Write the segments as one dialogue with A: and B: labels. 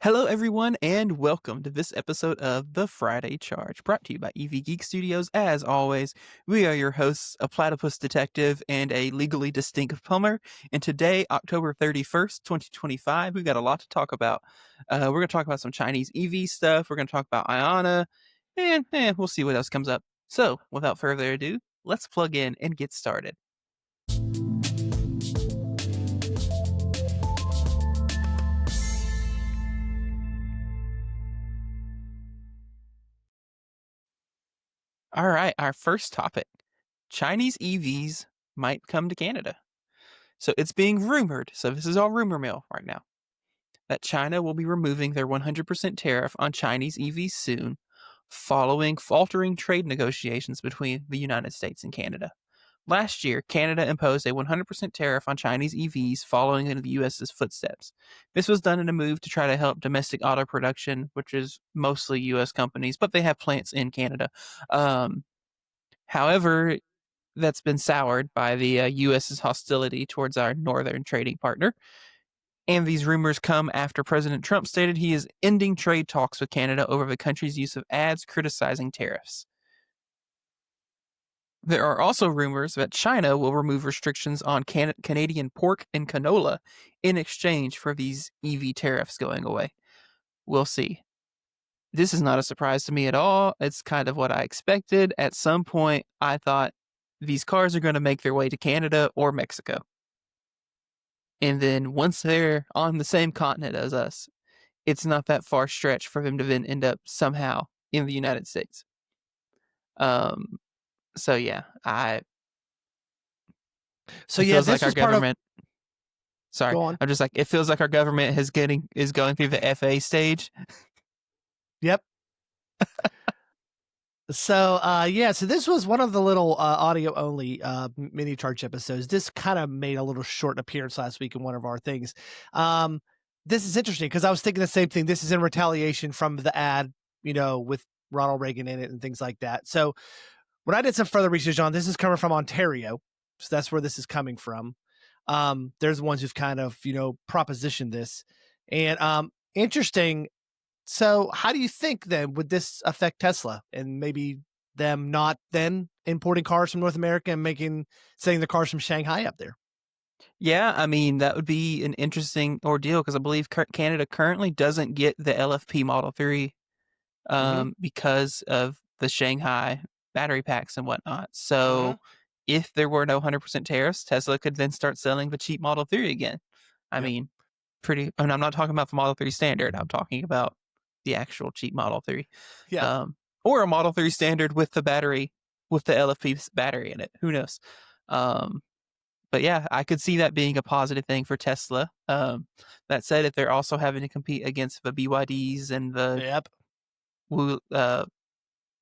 A: Hello, everyone, and welcome to this episode of The Friday Charge, brought to you by EV Geek Studios. As always, we are your hosts, a platypus detective and a legally distinct plumber. And today, October 31st, 2025, we've got a lot to talk about. We're going to talk about some Chinese EV stuff. We're going to talk about Ionna, and we'll see what else comes up. So, without further ado, let's plug in and get started. All right, our first topic. Chinese EVs might come to Canada. So it's being rumored, so this is all rumor mill right now, that China will be removing their 100% tariff on Chinese EVs soon, following faltering trade negotiations between the United States and Canada. Last year, Canada imposed a 100% tariff on Chinese EVs following in the US's footsteps. This was done in a move to try to help domestic auto production, which is mostly US companies, but they have plants in Canada. However, that's been soured by the U.S.'s hostility towards our northern trading partner. And these rumors come after President Trump stated he is ending trade talks with Canada over the country's use of ads criticizing tariffs. There are also rumors that China will remove restrictions on Canadian pork and canola in exchange for these EV tariffs going away. We'll see. This is not a surprise to me at all. It's kind of what I expected. At some point, I thought these cars are going to make their way to Canada or Mexico. And then once they're on the same continent as us, it's not that far stretch for them to then end up somehow in the United States. So yeah,
B: So
A: it
B: yeah,
A: feels
B: this
A: like our
B: was part of.
A: government. Sorry,
B: Go on.
A: I'm just like, it feels like our government is going through the FA stage.
B: Yep. So so this was one of the little audio only mini charge episodes. This kind of made a little short appearance last week in one of our things. This is interesting because I was thinking the same thing. This is in retaliation from the ad, with Ronald Reagan in it and things like that. So when I did some further research on this, is coming from Ontario, so that's where this is coming from. There's the ones who've kind of propositioned this, and interesting. So how do you think then would this affect Tesla and maybe them not then importing cars from North America and sending the cars from Shanghai up there?
A: Yeah, I mean, that would be an interesting ordeal because I believe Canada currently doesn't get the LFP Model 3 because of the Shanghai battery packs and whatnot. So if there were no 100% tariffs, Tesla could then start selling the cheap Model 3 again. I mean, I'm not talking about the Model 3 Standard. I'm talking about the actual cheap Model 3.
B: Yeah.
A: Or a Model 3 Standard with the battery, with the LFP battery in it. Who knows? But yeah, I could see that being a positive thing for Tesla. That said, if they're also having to compete against the BYDs and the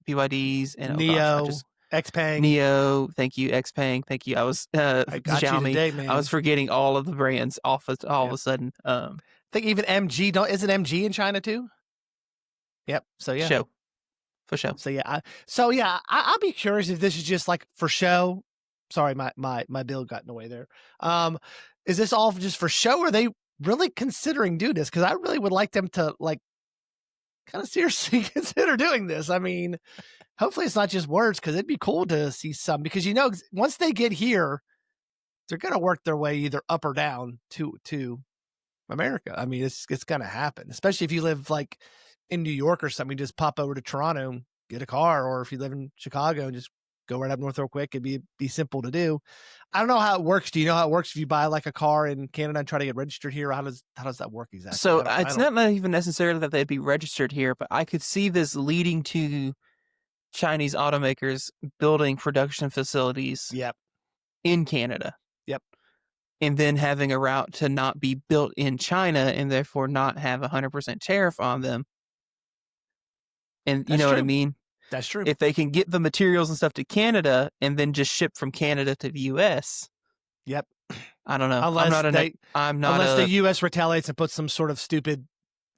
A: BYDs and
B: Neo, XPeng.
A: Neo, thank you, XPeng, thank you. I was
B: I got
A: Xiaomi.
B: you today, man.
A: I was forgetting all of the brands all of a sudden.
B: I think even MG isn't MG in China too? Yep. So yeah.
A: For show.
B: So yeah, I'll be curious if this is just like for show. Sorry, my bill got in the way there. Is this all just for show? Or are they really considering doing this? Because I really would like them to kind of seriously consider doing this. I mean, hopefully it's not just words, because it'd be cool to see some. Because once they get here, they're gonna work their way either up or down to America. I mean, it's gonna happen, especially if you live like in New York or something. Just pop over to Toronto and get a car, or if you live in Chicago and just go right up north real quick. It'd be simple to do. I don't know how it works. Do you know how it works if you buy like a car in Canada and try to get registered here? How does that work exactly?
A: So it's not even necessarily that they'd be registered here, but I could see this leading to Chinese automakers building production facilities in Canada.
B: Yep.
A: And then having a route to not be built in China and therefore not have 100% tariff on them. And you know what I mean?
B: That's true.
A: If they can get the materials and stuff to Canada and then just ship from Canada to the U.S.
B: Yep.
A: I don't know.
B: Unless the U.S. retaliates and puts some sort of stupid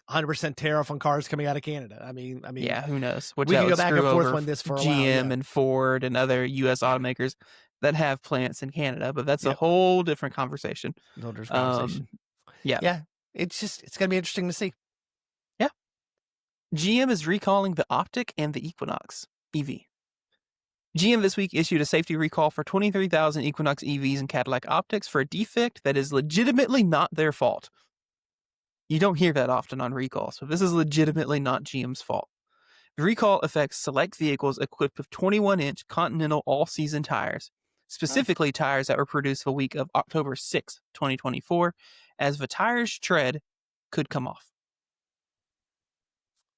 B: 100% tariff on cars coming out of Canada. I mean,
A: yeah, who knows?
B: We can go back and forth on this for a while.
A: GM and Ford and other U.S. automakers that have plants in Canada, but that's a whole different conversation.
B: Yeah. It's going to be interesting to see.
A: GM is recalling the Optiq and the Equinox EV. GM this week issued a safety recall for 23,000 Equinox EVs and Cadillac Optics for a defect that is legitimately not their fault. You don't hear that often on recalls, so this is legitimately not GM's fault. The recall affects select vehicles equipped with 21-inch Continental all-season tires,
B: Huh.
A: specifically tires that were produced the week of October 6, 2024, as the tire's tread could come off.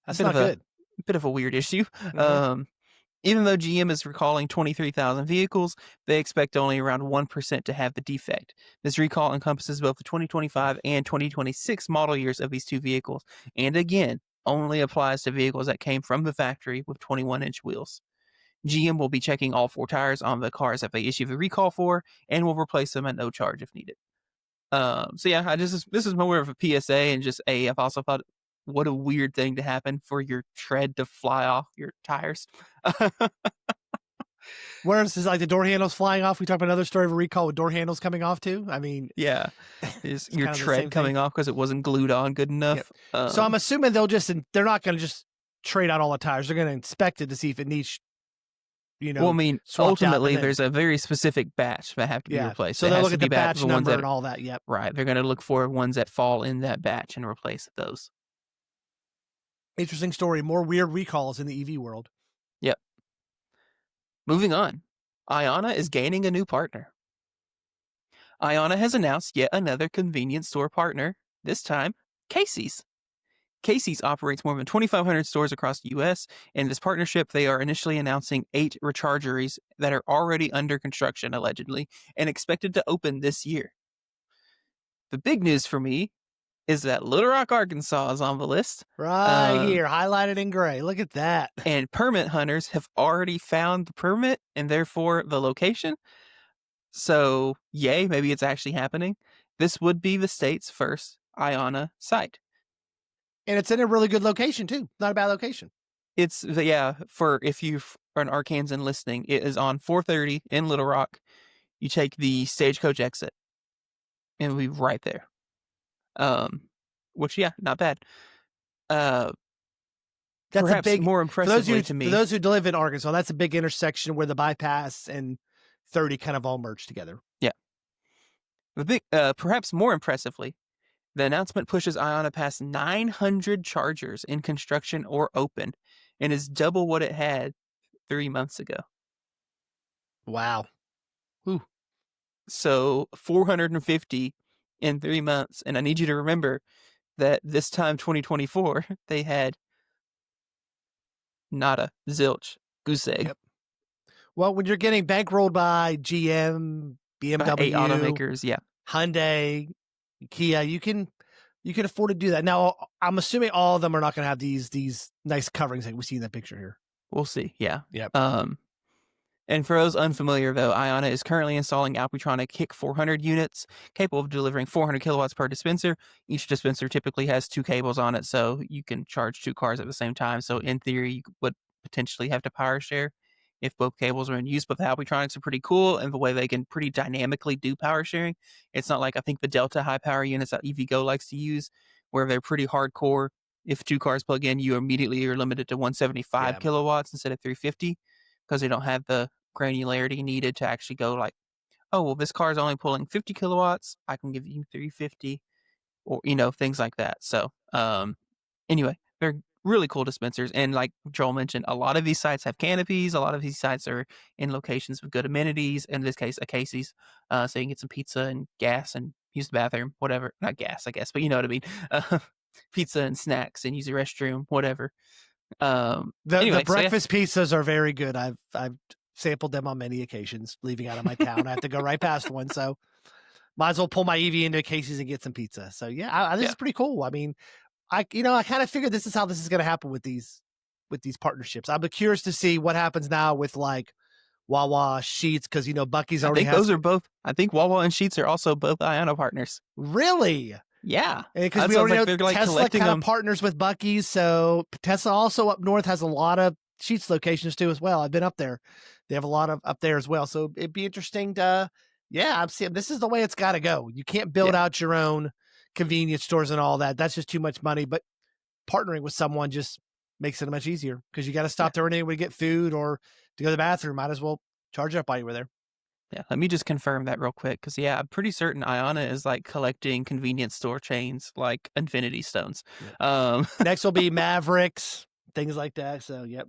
A: A
B: That's
A: bit of
B: not
A: a
B: good.
A: bit of a weird issue.
B: Mhm.
A: Even though GM is recalling 23,000 vehicles, they expect only around 1% to have the defect. This recall encompasses both the 2025 and 2026 model years of these two vehicles, and again, only applies to vehicles that came from the factory with 21-inch wheels. GM will be checking all 4 tires on the cars that they issue the recall for, and will replace them at no charge if needed. So yeah, this is more of a PSA and just I've also thought, what a weird thing to happen for your tread to fly off your tires.
B: Whereas is like the door handles flying off. We talked about another story of a recall with door handles coming off too. I mean,
A: Yeah, is
B: it's
A: your
B: kind of the
A: tread
B: same thing.
A: coming off because it wasn't glued on good
B: Yep.
A: enough.
B: So I'm assuming they're not going to just trade out all the tires. They're going to inspect it to see if it needs,
A: Well, I mean,
B: swapped out, and
A: ultimately,
B: then
A: there's a very specific batch that have to be
B: yeah.
A: replaced.
B: So
A: It
B: they'll
A: has
B: look
A: to
B: at
A: be
B: the
A: the
B: batch
A: ones
B: number
A: that
B: and all that. Yep.
A: right. They're going to look for ones that fall in that batch and replace those.
B: Interesting story. More weird recalls in the EV world.
A: Yep. Moving on, Ionna is gaining a new partner. Ionna has announced yet another convenience store partner. This time, Caseys. Caseys operates more than 2,500 stores across the U.S. In this partnership, they are initially announcing 8 rechargeries that are already under construction, allegedly, and expected to open this year. The big news for me is that Little Rock, Arkansas is on the list.
B: Right here, highlighted in gray. Look at that.
A: And permit hunters have already found the permit and therefore the location. So, yay, maybe it's actually happening. This would be the state's first Ionna site.
B: And it's in a really good location too. Not a bad location.
A: It's for if you are an Arkansan listening, it is on 430 in Little Rock. You take the Stagecoach exit and we'll be right there. Which yeah, not bad. Uh,
B: That's a
A: Perhaps
B: big
A: more
B: for those
A: impressively
B: who
A: to
B: for
A: me,
B: those who live in Arkansas. That's a big intersection where the bypass and 30 kind of all merge together.
A: yeah, perhaps more impressively, the announcement pushes Ionna past 900 chargers in construction or open, and is double what it had 3 months ago.
B: Wow. Whew.
A: So 450 in 3 months, and I need you to remember that this time 2024 they had nada, zilch, goose egg
B: Yep. Well, when you're getting bankrolled by GM,
A: by 8
B: BMW,
A: automakers. Yeah,
B: Hyundai, Kia, you can afford to do that. Now, I'm assuming all of them are not going to have these nice coverings like we see in that picture here.
A: we'll see. Yeah.
B: Yep.
A: And for those unfamiliar, though, Ionna is currently installing Alpitronic HIC 400 units, capable of delivering 400 kilowatts per dispenser. Each dispenser typically has 2 cables on it, so you can charge 2 cars at the same time. So in theory, you would potentially have to power share if both cables are in use. But the Alpitronics are pretty cool, and the way they can pretty dynamically do power sharing. It's not like I think the Delta high power units that EV Go likes to use, where they're pretty hardcore. If 2 cars plug in, you immediately are limited to 175
B: Yeah.
A: kilowatts instead of 350 because they don't have the granularity needed to actually go like, oh, well, this car is only pulling 50 kilowatts. I can give you 350 or, things like that. So, anyway, they're really cool dispensers. And like Joel mentioned, a lot of these sites have canopies. A lot of these sites are in locations with good amenities. In this case, a Casey's. So you can get some pizza and gas and use the bathroom, whatever. Not gas, I guess, but you know what I mean. Uh, Pizza and snacks and use the restroom, whatever.
B: The
A: Anyway, so yeah,
B: breakfast pizzas are very good. I've sampled them on many occasions. Leaving out of my town, I have to go right past one, so might as well pull my EV into Casey's and get some pizza. So yeah, this
A: yeah.
B: is pretty cool. I mean, I kind of figured this is how this is going to happen with these partnerships. I'm curious to see what happens now with like Wawa, Sheets, because Bucky's
A: I
B: already
A: think
B: has
A: those are both. I think Wawa and Sheets are also both Ionna partners.
B: really.
A: Yeah,
B: Because
A: that
B: we
A: sounds
B: already
A: like
B: know
A: they're like
B: Tesla
A: collecting
B: kind of
A: them.
B: partners with Bucky's, so Tesla also up north has a lot of Sheets locations too as well. I've been up there; they have a lot of up there as well. So it'd be interesting to, yeah, I'm seeing this is the way it's got to go. You can't build
A: Yeah,
B: out your own convenience stores and all that. That's just too much money. But partnering with someone just makes it much easier because you got to stop there anyway to get food or to go to the bathroom. Might as well charge up while you were there.
A: Yeah, let me just confirm that real quick, because I'm pretty certain Iona is like collecting convenience store chains like Infinity Stones.
B: Yep.
A: Um,
B: Next will be Mavericks, things like that. So, yep.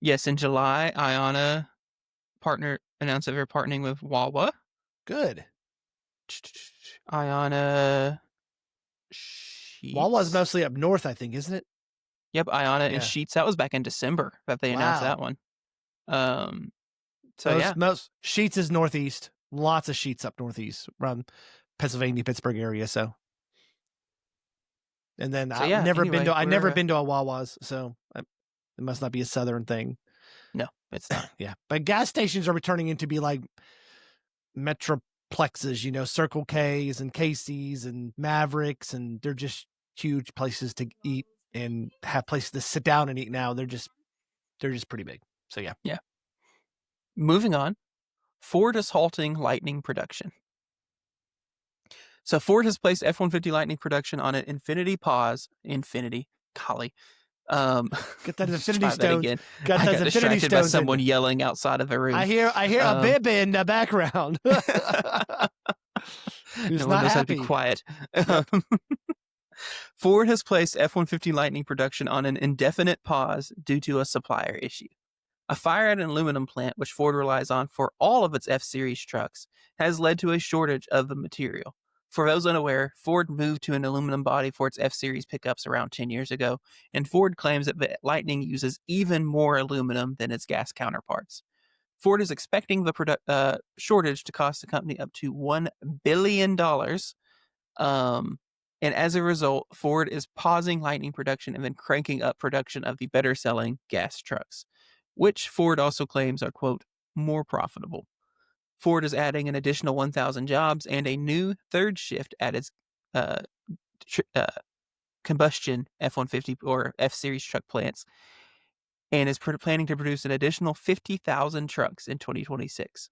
A: yes, in July, Iona announced that they're partnering with Wawa.
B: Good.
A: Iona
B: Wawa's
A: Sheets.
B: mostly up north, I think, isn't it?
A: Yep, Iona and
B: Yeah.
A: Sheets. That was back in December that they announced that
B: Wow.
A: one. So yeah,
B: Most Sheets is northeast. Lots of Sheets up northeast around Pennsylvania, Pittsburgh area. So, and then
A: so
B: I've
A: yeah.
B: never been
A: Anyway,
B: to I've
A: we're
B: never been to a Wawa's, so it must not be a southern thing.
A: no, it's not.
B: Yeah, but gas stations are turning into be like metroplexes, Circle K's and Casey's and Mavericks, and they're just huge places to eat and have places to sit down and eat. Now they're just pretty big. So yeah.
A: Yeah. Moving on, Ford is halting Lightning production. So Ford has placed F-150 Lightning production on an golly.
B: Get those
A: Let's
B: Infinity
A: try that
B: Stones.
A: again.
B: Got
A: I
B: those
A: got
B: Infinity
A: distracted by
B: Stones in.
A: someone yelling outside of the room.
B: I hear a bib in the background. He's
A: No one
B: not
A: knows how to be
B: happy.
A: quiet.
B: Yep.
A: Ford has placed F-150 Lightning production on an indefinite pause due to a supplier issue. A fire at an aluminum plant, which Ford relies on for all of its F-Series trucks, has led to a shortage of the material. For those unaware, Ford moved to an aluminum body for its F-Series pickups around 10 years ago, and Ford claims that the Lightning uses even more aluminum than its gas counterparts. Ford is expecting the shortage to cost the company up to $1 billion. And as a result, Ford is pausing Lightning production and then cranking up production of the better-selling gas trucks, which Ford also claims are, quote, more profitable. Ford is adding an additional 1,000 jobs and a new third shift at its uh, combustion F-150 or F-Series truck plants, and is planning to produce an additional 50,000 trucks in 2026.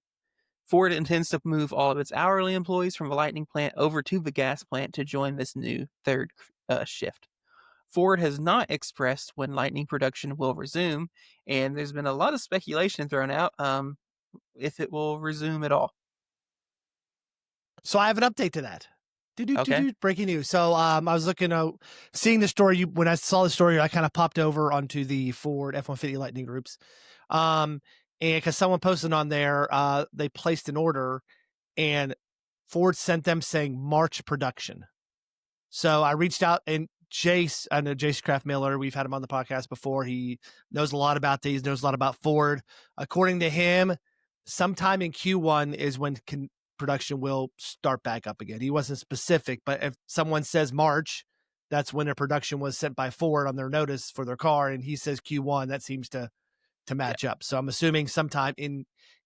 A: Ford intends to move all of its hourly employees from the Lightning plant over to the gas plant to join this new third shift. Ford has not expressed when Lightning production will resume, and there's been a lot of speculation thrown out if it will resume at all.
B: So I have an update to that.
A: Okay.
B: Breaking news. So I was seeing the story. When I saw the story, I kind of popped over onto the Ford F-150 Lightning groups. And because someone posted on there, they placed an order and Ford sent them saying March production. So I reached out, and I know Jace Kraft Miller. We've had him on the podcast before. He knows a lot about these, knows a lot about Ford. According to him, sometime in Q1 is when production will start back up again. He wasn't specific, but if someone says March, that's when their production was sent by Ford on their notice for their car, and he says Q1, that seems to match up. So I'm assuming sometime in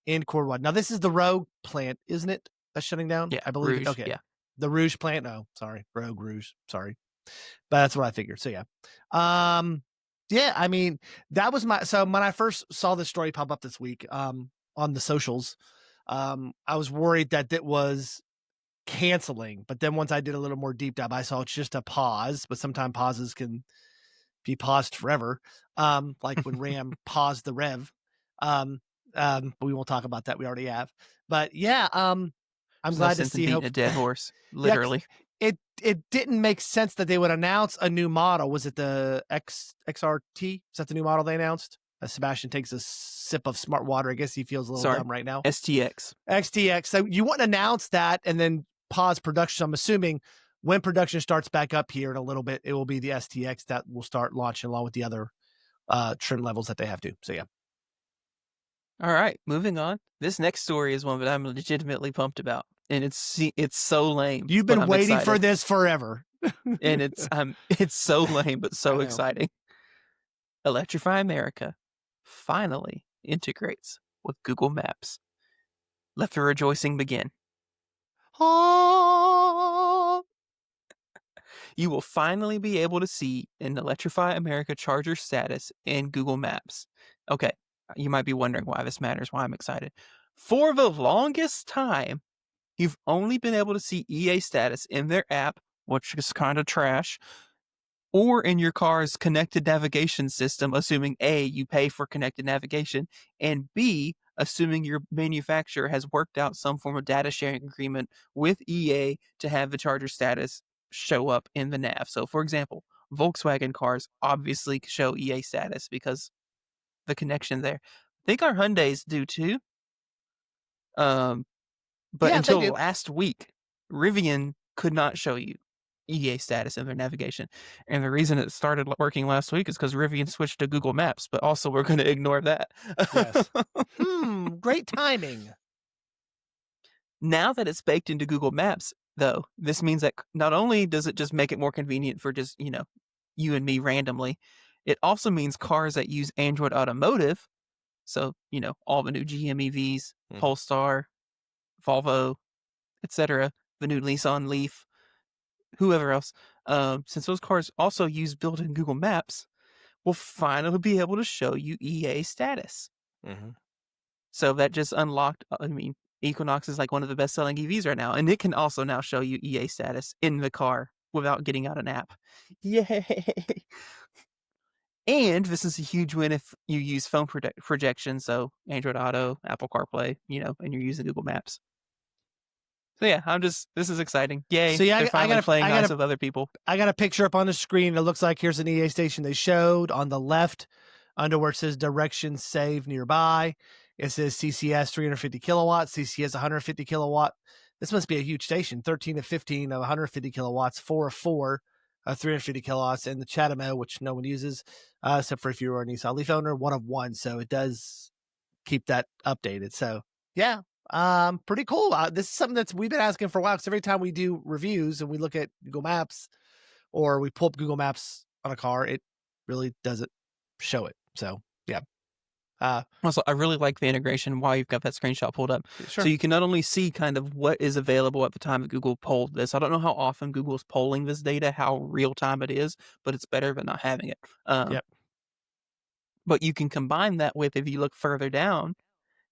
B: Q1. Now this is the Rogue plant, isn't it? That's shutting down.
A: Yeah,
B: I believe.
A: Rouge,
B: Okay.
A: yeah.
B: The Rouge plant. No, sorry, Rogue Rouge. Sorry, but that's what I figured. So yeah, yeah. I mean, that was so when I first saw this story pop up this week, on the socials, I was worried that it was canceling, but then once I did a little more deep dive, I saw it's just a pause. But sometimes pauses can be paused forever. Like when Ram paused the Rev. But we won't talk about that. We already have. But yeah, I'm
A: There's
B: glad
A: no
B: to
A: sense in
B: see.
A: beating a dead horse,
B: Yeah, 'cause
A: literally.
B: it didn't make sense that they would announce a new model. Was it the XRT? Is that the new model they announced? Sebastian takes a sip of smart water. I guess he feels a little dumb right now.
A: STX.
B: XTX. So you wouldn't announce that and then pause production. I'm assuming when production starts back up here in a little bit, it will be the STX that will start launching along with the other trim levels that they have to. So yeah.
A: All right, moving on. This next story is one that I'm legitimately pumped about, and it's so lame.
B: You've
A: but
B: been
A: I'm
B: waiting
A: excited.
B: for this forever.
A: And it's so lame but so exciting. Electrify America finally integrates with Google Maps. Let the rejoicing begin. You will finally be able to see an Electrify America charger status in Google Maps. Okay, you might be wondering why this matters, why I'm excited. For the longest time, you've only been able to see EA status in their app, which is kind of trash, or in your car's connected navigation system, assuming A, you pay for connected navigation, and B, assuming your manufacturer has worked out some form of data sharing agreement with EA to have the charger status show up in the nav. So, for example, Volkswagen cars obviously show EA status because the connection there. I think our Hyundais do too. Um, but
B: Yeah, they
A: until
B: do.
A: last week, Rivian could not show you EA status in their navigation. And the reason it started working last week is because Rivian switched to Google Maps, but also we're going to ignore that.
B: Yes. Great timing.
A: Now that it's baked into Google Maps, though, this means that not only does it just make it more convenient for just, you and me randomly, it also means cars that use Android Automotive. So, all the new GM EVs,
B: Mhm.
A: Polestar, Volvo, etc., the new Nissan Leaf, whoever else, since those cars also use built-in Google Maps, will finally be able to show you EA status.
B: Mhm.
A: So that just unlocked, Equinox is like one of the best-selling EVs right now, and it can also now show you EA status in the car without getting out an app. Yay! And this is a huge win if you use phone projection, so Android Auto, Apple CarPlay, and you're using Google Maps. So yeah, this is exciting.
B: So
A: Yay,
B: yeah,
A: they're finally playing nice with other people.
B: I got a picture up on the screen. It looks like here's an EA station they showed on the left, under where it says directions saved nearby. It says CCS 350 kilowatts, CCS 150 kilowatt. This must be a huge station. 13 of 15 of 150 kilowatts, 4 of 4 of 350 kilowatts, and the Chatamo, which no one uses, except for if you're a Nissan Leaf owner, 1 of 1. So it does keep that updated. So yeah, pretty cool. This is something we've been asking for a while, because every time we do reviews and we look at Google Maps or we pull up Google Maps on a car, it really doesn't show it. So yeah.
A: Also, I really like the integration while you've got that screenshot pulled up. So
B: Sure.
A: you can not only see kind of what is available at the time that Google polled this. I don't know how often Google is polling this data, how real time it is, but it's better than not having it.
B: Yep.
A: But you can combine that with, if you look further down,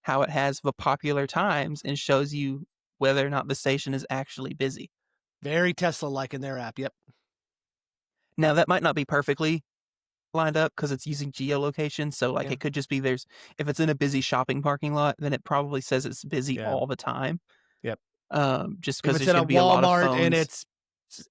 A: how it has the popular times and shows you whether or not the station is actually busy.
B: Very Tesla-like in their app. Yep.
A: Now, that might not be perfectly lined up because it's using geolocation. So, like,
B: Yeah.
A: it could just be if it's in a busy shopping parking lot, then it probably says it's busy
B: Yeah.
A: all the time.
B: Yep.
A: Just
B: If
A: because
B: it's
A: there's
B: in
A: going
B: a
A: to be a lot of
B: Walmart and
A: phones.
B: it's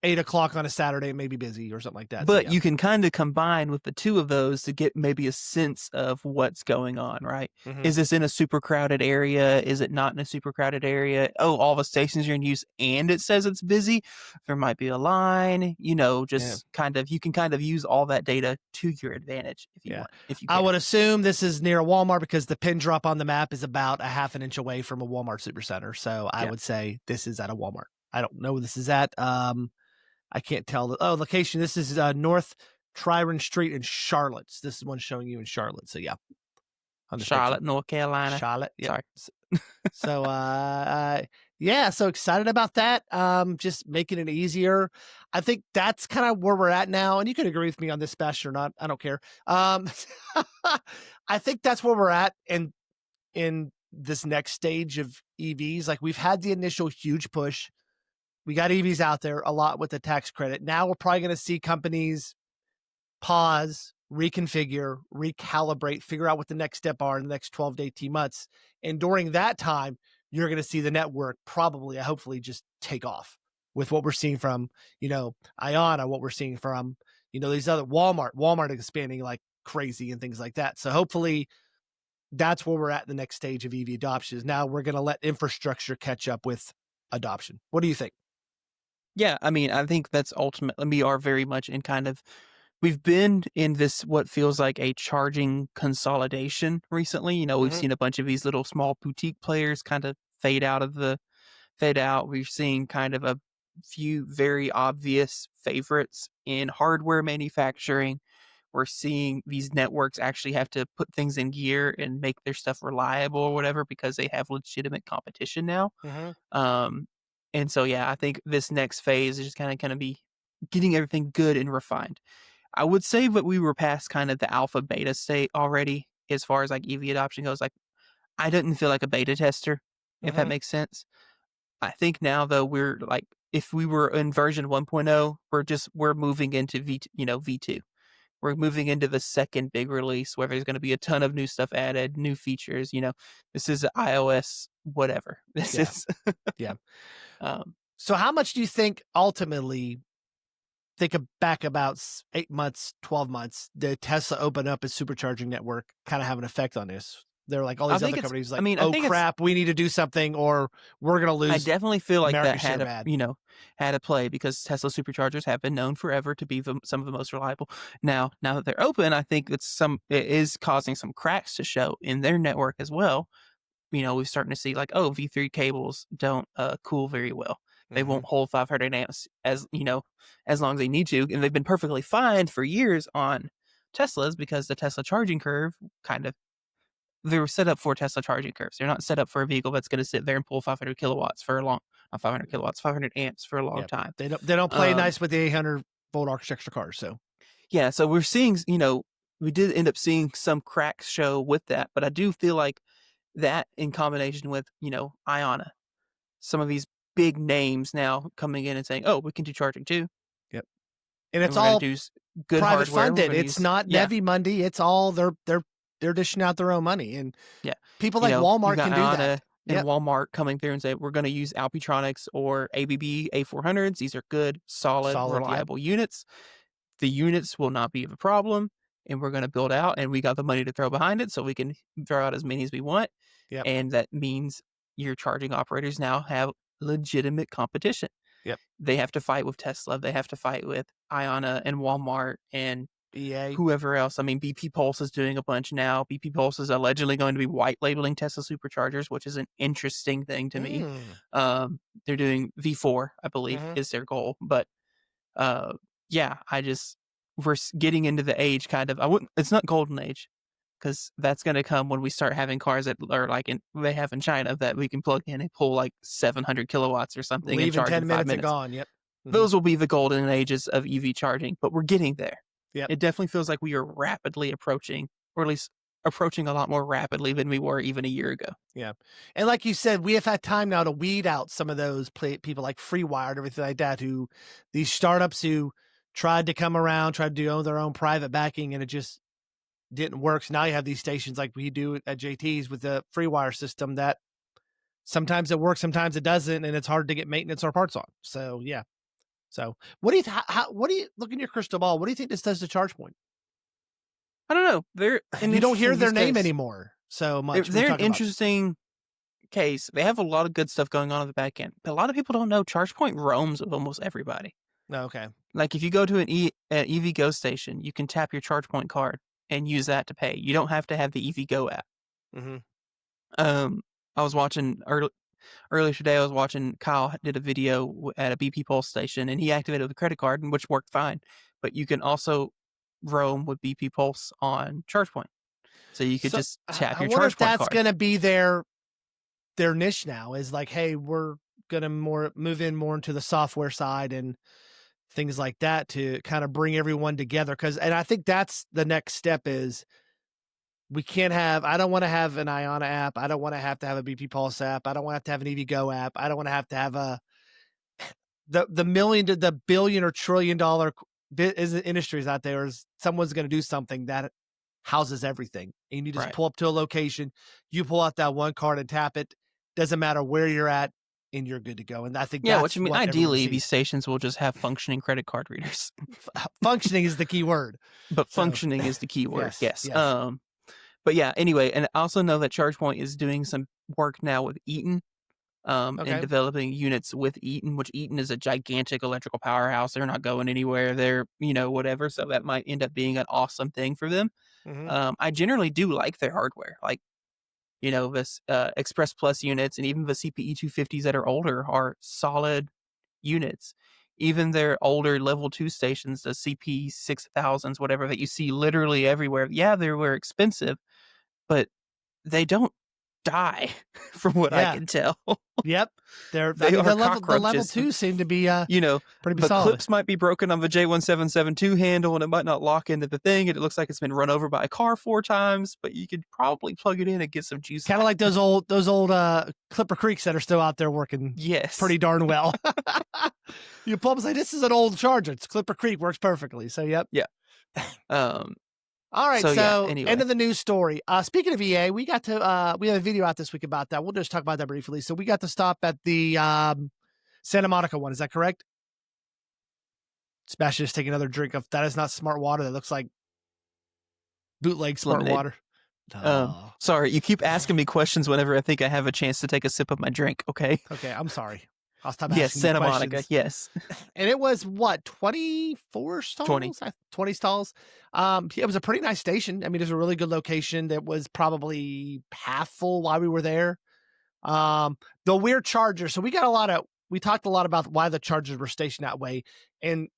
B: 8 o'clock on a Saturday, it may be busy or something like that. So
A: But
B: yeah.
A: you can kind of combine with the two of those to get maybe a sense of what's going on, right?
B: Mhm.
A: Is this in a super crowded area? Is it not in a super crowded area? Oh, all the stations are in use and it says it's busy. There might be a line,
B: Yeah.
A: just you can kind of use all that data to your advantage if you
B: Yeah.
A: want, if you
B: I
A: care.
B: would assume this is near a Walmart because the pin drop on the map is about a half an inch away from a Walmart supercenter. So I
A: Yeah.
B: would say this is at a Walmart. I don't know where this is at. I can't tell. Location. This is North Tryon Street in Charlotte. This is one showing you in Charlotte. So yeah, on this picture.
A: Charlotte, North Carolina.
B: Charlotte. Yep.
A: Sorry.
B: So yeah, so excited about that. Just making it easier. I think that's kind of where we're at now. And you can agree with me on this, Sebastian, or not. I don't care. I think that's where we're at in this next stage of EVs. Like, we've had the initial huge push. We got EVs out there a lot with the tax credit. Now we're probably going to see companies pause, reconfigure, recalibrate, figure out what the next step are in the next 12 to 18 months. And during that time, you're going to see the network probably, hopefully, just take off with what we're seeing from, Ionna, what we're seeing from, these other Walmart expanding like crazy and things like that. So hopefully that's where we're at in the next stage of EV adoption. Is now we're going to let infrastructure catch up with adoption. What do you think?
A: Yeah, I think that's ultimately, we are very much in we've been in this, what feels like a charging consolidation recently. We've
B: Mhm.
A: seen a bunch of these little small boutique players kind of fade out. We've seen kind of a few very obvious favorites in hardware manufacturing. We're seeing these networks actually have to put things in gear and make their stuff reliable or whatever because they have legitimate competition now.
B: Mhm.
A: Um, and so, yeah, I think this next phase is just kind of going to be getting everything good and refined. I would say that we were past kind of the alpha beta state already as far as like EV adoption goes. Like, I didn't feel like a beta tester, if that
B: Mhm.
A: makes sense. I think now though we're like if we were in version 1.0, we're moving into V2. We're moving into the second big release where there's going to be a ton of new stuff added, new features. This is iOS whatever. This
B: Yeah.
A: is
B: Yeah.
A: um,
B: So how much do you think ultimately, back about 8 months, 12 months, did Tesla open up its supercharging network kind of have an effect on this? They're like all
A: I
B: these
A: think
B: other
A: it's.
B: companies
A: I
B: like,
A: mean, I
B: oh
A: think it's.
B: crap, we need to do something or we're going to
A: I
B: lose
A: definitely feel like that
B: market share bad.
A: had a play because Tesla superchargers have been known forever to be some of the most reliable. Now that they're open, I think it is causing some cracks to show in their network as well. We're starting to see like, oh, V3 cables don't cool very well. They
B: Hmm.
A: won't hold 500 amps as long as they need to, and they've been perfectly fine for years on Teslas because the Tesla charging curve kind of they were set up for Tesla charging curves. They're not set up for a vehicle that's going to sit there and pull 500 kilowatts for a long, not 500 kilowatts, 500 amps for a long
B: Yeah.
A: time.
B: They don't play
A: Um,
B: nice with the 800-volt architecture cars. So
A: yeah, so we're seeing, we did end up seeing some cracks show with that, but I do feel like that in combination with, Iona, some of these big names now coming in and saying, oh, we can do charging too,
B: yep. And
A: and
B: it's
A: we're going
B: all
A: to do good
B: private
A: hardware. We're
B: funded.
A: going to
B: It's
A: use,
B: not
A: yeah,
B: Nevi Monday. It's all they're dishing out their own money. And
A: yeah.
B: people like
A: You've
B: Walmart
A: got
B: can do that.
A: Iona and
B: Yep.
A: Walmart coming through and say, we're going to use Alpitronics or ABB A400s. These are good, solid,
B: Solid. Yep.
A: reliable units. The units will not be a problem, and we're going to build out, and we got the money to throw behind it, so we can throw out as many as we want.
B: Yep.
A: And that means your charging operators now have legitimate competition.
B: Yep.
A: They have to fight with Tesla. They have to fight with Iona and Walmart and
B: EA.
A: whoever else. I mean, BP Pulse is doing a bunch now. BP Pulse is allegedly going to be white labeling Tesla superchargers, which is an interesting thing to me.
B: Mm.
A: They're doing V4, I believe,
B: Hmm.
A: is their goal. But uh, yeah, we're getting into the age kind of. I wouldn't. It's not golden age because that's going to come when we start having cars that are like they have in China that we can plug in and pull like 700 kilowatts or something and
B: Leave in
A: charge in
B: 10
A: five
B: minutes and
A: minutes.
B: gone. Yep. Hmm.
A: Those will be the golden ages of EV charging, but we're getting there.
B: Yep.
A: It definitely feels like we are rapidly approaching, or at least approaching a lot more rapidly than we were even a year ago.
B: Yeah. And like you said, we have had time now to weed out some of those people like FreeWire and everything like that, these startups who tried to come around, tried to own their own private backing, and it just didn't work. So now you have these stations like we do at JT's with the FreeWire system that sometimes it works, sometimes it doesn't, and it's hard to get maintenance or parts on. So yeah. So what do you, what do you look in your crystal ball? What do you think this does to ChargePoint?
A: I don't know. They're an
B: You don't hear
A: interesting
B: their
A: use
B: name
A: case.
B: anymore so
A: They're,
B: much when you
A: they're an
B: talk about them.
A: interesting case. They have a lot of good stuff going on the back end. But a lot of people don't know ChargePoint roams with almost everybody.
B: No, okay.
A: Like if you go to an EV Go station, you can tap your ChargePoint card and use that to pay. You don't have to have the EV Go app.
B: Mm-hmm.
A: I was watching earlier today. I was watching Kyle did a video at a BP Pulse station, and he activated the credit card, which worked fine. But you can also roam with BP Pulse on ChargePoint, so you could
B: So
A: just tap
B: I
A: your
B: wonder if
A: ChargePoint
B: that's
A: card.
B: going to be their niche now is like, hey, we're going to move in more into the software side and things like that to kind of bring everyone together. And I think that's the next step is I don't want to have an Iona app. I don't want to have a BP Pulse app. I don't want to have an EV Go app. I don't want to have the million to the billion or trillion dollar industries out there is someone's going to do something that houses everything. And you just
A: Right.
B: pull up to a location, you pull out that one card and tap it. Doesn't matter where you're at, and you're good to go. And I think
A: Yeah, which
B: that's
A: I mean,
B: what everyone
A: ideally, these
B: sees.
A: stations will just have functioning credit card readers,
B: Functioning is the key word.
A: but
B: So
A: functioning is the key word.
B: yes,
A: Yes.
B: yes.
A: But yeah. Anyway, and I also know that ChargePoint is doing some work now with Eaton. And
B: Okay.
A: developing units with Eaton, which Eaton is a gigantic electrical powerhouse. They're not going anywhere. They're, whatever. So that might end up being an awesome thing for them.
B: Hmm.
A: I generally do like their hardware. Like, this Express Plus units and even the CPE 250s that are older are solid units. Even their older level 2 stations, the CP 6000s, whatever, that you see literally everywhere. Yeah, they were expensive, but they don't die, from what I
B: Yeah.
A: can tell.
B: Yep. I
A: They
B: mean,
A: are
B: the level
A: cockroaches.
B: 2 seem to be
A: You know,
B: pretty
A: the
B: solid.
A: clips might be broken on the J1772 handle and it might not lock into the thing, and it looks like it's been run over by a car 4 times, but you could probably plug it in and get some juice
B: Kind
A: out.
B: of like those old Clipper Creeks that are still out there working
A: Yes.
B: pretty darn well. You pull them and say, this is an old charger. It's Clipper Creek, works perfectly. So, yep.
A: Yeah.
B: All right,
A: So, yeah,
B: so
A: anyway.
B: end of the news story. Speaking of EA, we got to we had a video out this week about that. We'll just talk about that briefly. So we got to stop at the Santa Monica one. Is that correct? Sebastian, just take another drink of that is not smart water. That looks like bootleg smart
A: Lemonade.
B: water. Oh.
A: Sorry, you keep asking me questions whenever I think I have a chance to take a sip of my drink, okay?
B: Okay, I'm sorry. I'll stop
A: Yes,
B: asking you
A: Santa
B: questions.
A: Monica, yes.
B: And it was what, 24 stalls?
A: 20.
B: 20 stalls. It was a pretty nice station. I mean, it was a really good location that was probably half full while we were there. The weird charger. So we talked a lot about why the chargers were stationed that way. And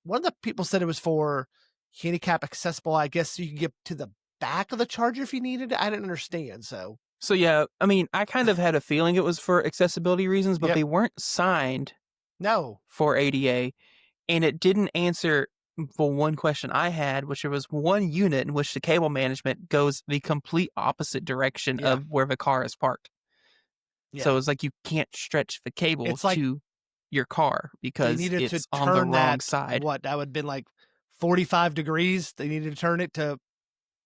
B: one of the people said it was for handicap accessible. I guess you could get to the back of the charger if you needed it. I didn't understand. So
A: Yeah, I mean, I kind of had a feeling it was for accessibility reasons, but
B: Yep.
A: they weren't signed
B: no.
A: for ADA, and it didn't answer for one question I had, which there was one unit in which the cable management goes the complete opposite direction
B: Yeah.
A: of where the car is parked.
B: Yeah.
A: So it's like you can't stretch the cable
B: It's like
A: to your car
B: they
A: because
B: needed
A: it's
B: to
A: on the
B: turn
A: wrong
B: that
A: side.
B: What that would have been like 45 degrees. They needed to turn it to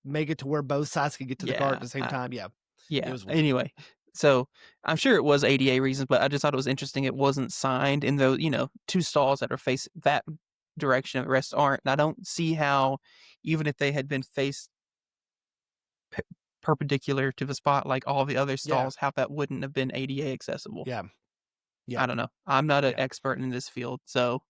B: make it to where both sides could get to the car at the same time. Yeah.
A: Yeah.
B: It was weird.
A: Anyway, so I'm sure it was ADA reasons, but I just thought it was interesting. It wasn't signed in those, 2 stalls that are facing that direction, the rest aren't. And I don't see how, even if they had been faced perpendicular to the spot like all the other stalls, how that wouldn't have been ADA accessible.
B: Yeah.
A: I don't know. I'm not an expert in this field, so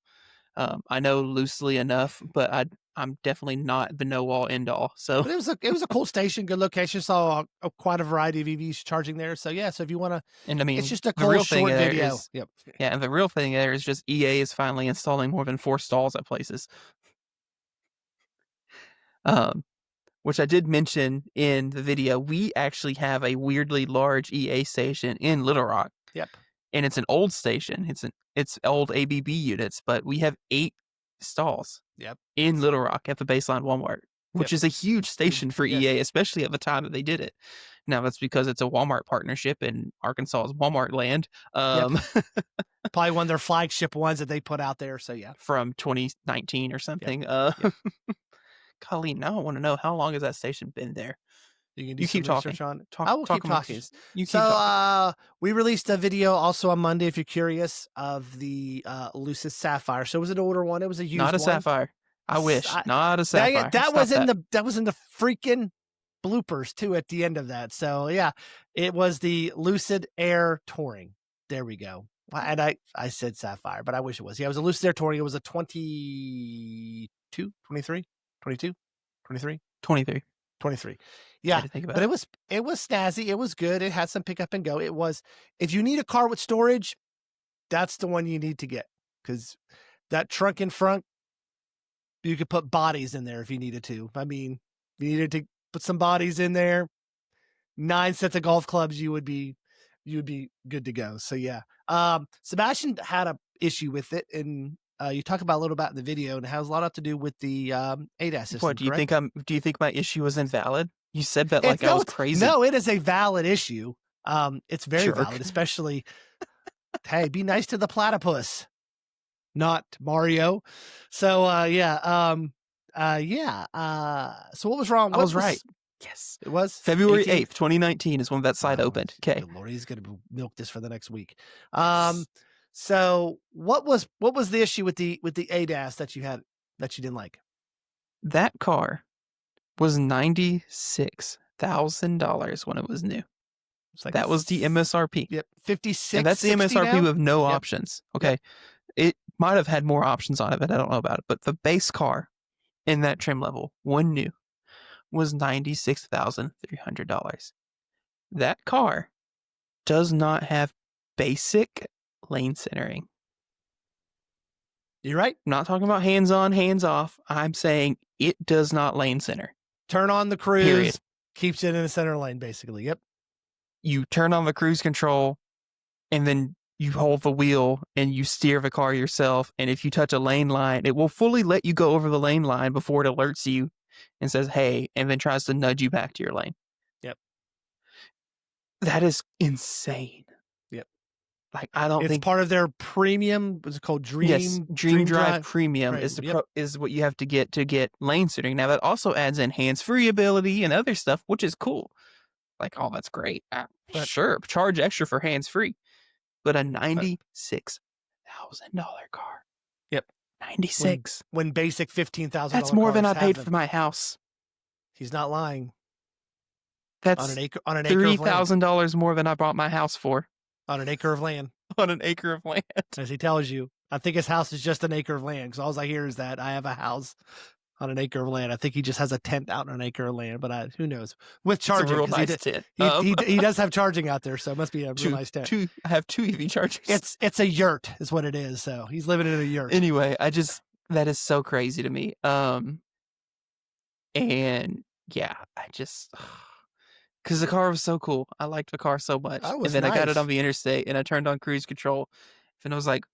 A: I know loosely enough, but I'm definitely not the know-all end-all. So
B: But it was a cool station, good location. Saw quite a variety of EVs charging there. So yeah, so if you want to,
A: and I mean,
B: it's just a
A: the
B: cool
A: real thing
B: short
A: there
B: video.
A: is,
B: Yep.
A: yeah, and the real thing there is just EA is finally installing more than 4 stalls at places. Which I did mention in the video. We actually have a weirdly large EA station in Little Rock.
B: Yep.
A: And it's an old station. It's old ABB units, but we have 8 stalls.
B: Yep.
A: In Little Rock at the Baseline Walmart, which is a huge station for EA, especially at the time that they did it. Now that's because it's a Walmart partnership and Arkansas is Walmart land.
B: Probably one of their flagship ones that they put out there. So yeah,
A: from 2019 or something. Colleen, now I want to know, how long has that station been there?
B: You can
A: keep talking.
B: on it.
A: I
B: will keep talking.
A: You keep talking.
B: We released a video also on Monday, if you're curious, of the Lucis Sapphire. So it was an older one. It was a used one.
A: Not a Sapphire. I wish. Not a Sapphire.
B: That was in the freaking bloopers too at the end of that. So yeah, it was the Lucid Air Touring. There we go. And I said Sapphire, but I wish it was. Yeah, it was a Lucid Air Touring. It was a 22, 23, 22, 23,
A: 23.
B: 23. Yeah, but it was snazzy. It was good. It had some pick up and go. It was, if you need a car with storage, that's the one you need to get, because that trunk in front, you could put bodies in there if you needed to. I mean, if you needed to put some bodies in there, 9 sets of golf clubs, you would be good to go. So yeah, Sebastian had a issue with it, and you talk about a little about in the video, and it has a lot to do with the ADAS system.
A: What do you think? Do you think my issue was invalid? You said that I was crazy.
B: No, it is a valid issue. It's very valid, especially. Hey, be nice to the platypus, not Mario. So so what was wrong?
A: I was right. Yes,
B: it was
A: February 8th, 2019 is when that site opened. Okay,
B: Lord, he's gonna milk this for the next week. So what was the issue with the ADAS that you had that you didn't like?
A: That car was $96,000 when it was new. Like that was the MSRP.
B: Yep, 56.
A: And that's the MSRP
B: now?
A: with no options. Okay, it might have had more options on it, but I don't know about it. But the base car in that trim level, when new, was $96,300. That car does not have basic lane centering.
B: You're right.
A: I'm not talking about hands on, hands off. I'm saying it does not lane center.
B: Turn on the cruise.
A: Period.
B: Keeps it in the center lane, basically. Yep.
A: you turn on the cruise control, and then you hold the wheel and you steer the car yourself. And if you touch a lane line, it will fully let you go over the lane line before it alerts you and says, hey, and then tries to nudge you back to your lane.
B: Yep.
A: That is insane.
B: Yep.
A: Like, I don't
B: It's
A: think
B: part of their premium. What's it called?
A: Dream Drive Premium
B: Right.
A: is
B: Yep.
A: is what you have to get lane steering. Now that also adds in hands-free ability and other stuff, which is cool. Like, oh, that's great.
B: But
A: Sure, charge extra for hands-free. But a
B: but
A: $96,000 car.
B: yep.
A: 96.
B: When basic $15,000
A: That's more than I
B: cars have
A: paid
B: them.
A: for my house.
B: He's not lying.
A: That's
B: On an acre of land.
A: $3,000 more than I bought my house for.
B: On an acre of land.
A: On an acre of land.
B: As he tells you. I think his house is just an acre of land. Because all I hear is that I have a house on an acre of land. I think he just has a tent out on an acre of land, but who knows? With charging.
A: It's a real nice tent.
B: He does have charging out there, so it must be a real nice tent.
A: I have 2 EV chargers.
B: It's a yurt is what it is. So he's living in a yurt.
A: Anyway, that is so crazy to me. And yeah, because the car was so cool. I liked the car so much.
B: Oh, it
A: And
B: was
A: then I got it
B: nice.
A: on the interstate and I turned on cruise control and I was like,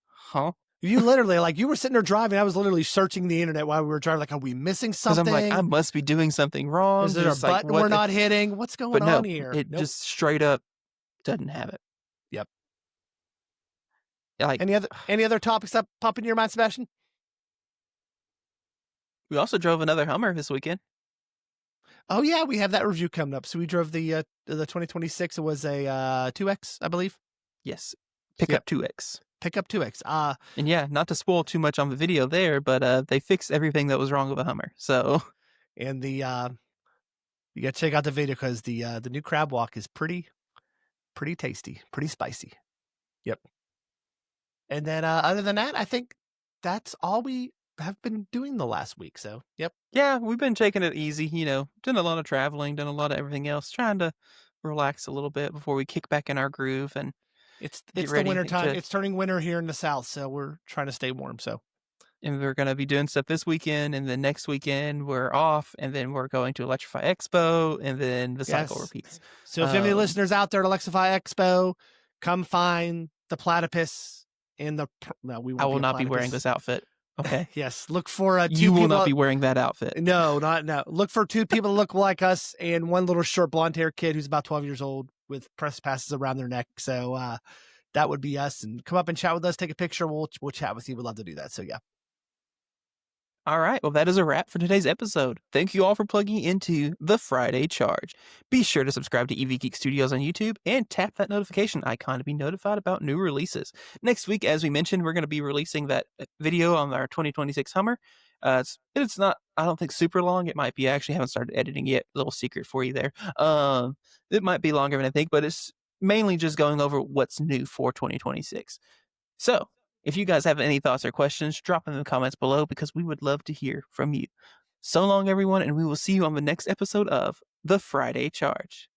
A: huh?
B: You literally, like, you were sitting there driving. I was literally searching the internet while we were driving. Like, are we missing
A: Because
B: something?
A: I'm like, I must be doing something wrong.
B: Is there a
A: Just like,
B: button we're not hitting? What's going
A: But no,
B: on here?
A: it
B: Nope.
A: just straight up doesn't have it.
B: Yep.
A: Like,
B: Any other topics that pop into your mind, Sebastian?
A: we also drove another Hummer this weekend.
B: Oh yeah, we have that review coming up. So we drove the 2026. It was a 2X, I believe.
A: Yes, Pickup 2X.
B: Pickup 2X.
A: And yeah, not to spoil too much on the video there, but they fixed everything that was wrong with the Hummer. So,
B: and you got to check out the video because the new crab walk is pretty tasty, pretty spicy. Yep. And then other than that, I think that's all we have been doing the last week. So, yep.
A: Yeah, we've been taking it easy, done a lot of traveling, done a lot of everything else, trying to relax a little bit before we kick back in our groove and
B: it's
A: get
B: the
A: ready
B: winter time.
A: to-
B: It's turning winter here in the South, so we're trying to stay warm. So,
A: and we're going to be doing stuff this weekend, and then next weekend we're off, and then we're going to Electrify Expo, and then the cycle
B: Yes.
A: repeats.
B: So if any listeners out there at Electrify Expo, come find the platypus and the. No, we won't
A: I will
B: be a
A: not be wearing
B: platypus.
A: this outfit. Okay.
B: Yes, look for
A: You will not be wearing that outfit.
B: No. Look for 2 people that look like us and one little short blonde hair kid who's about 12 years old with press passes around their neck. So that would be us. And come up and chat with us, take a picture. We'll chat with you. We'd love to do that. So yeah.
A: All right. Well, that is a wrap for today's episode. Thank you all for plugging into the Friday Charge. Be sure to subscribe to EV Geek Studios on YouTube and tap that notification icon to be notified about new releases. Next week, as we mentioned, we're going to be releasing that video on our 2026 Hummer. It's not, I don't think, super long. It might be. I actually haven't started editing yet. A little secret for you there. It might be longer than I think, but it's mainly just going over what's new for 2026. So, if you guys have any thoughts or questions, drop them in the comments below because we would love to hear from you. So long, everyone, and we will see you on the next episode of The Friday Charge.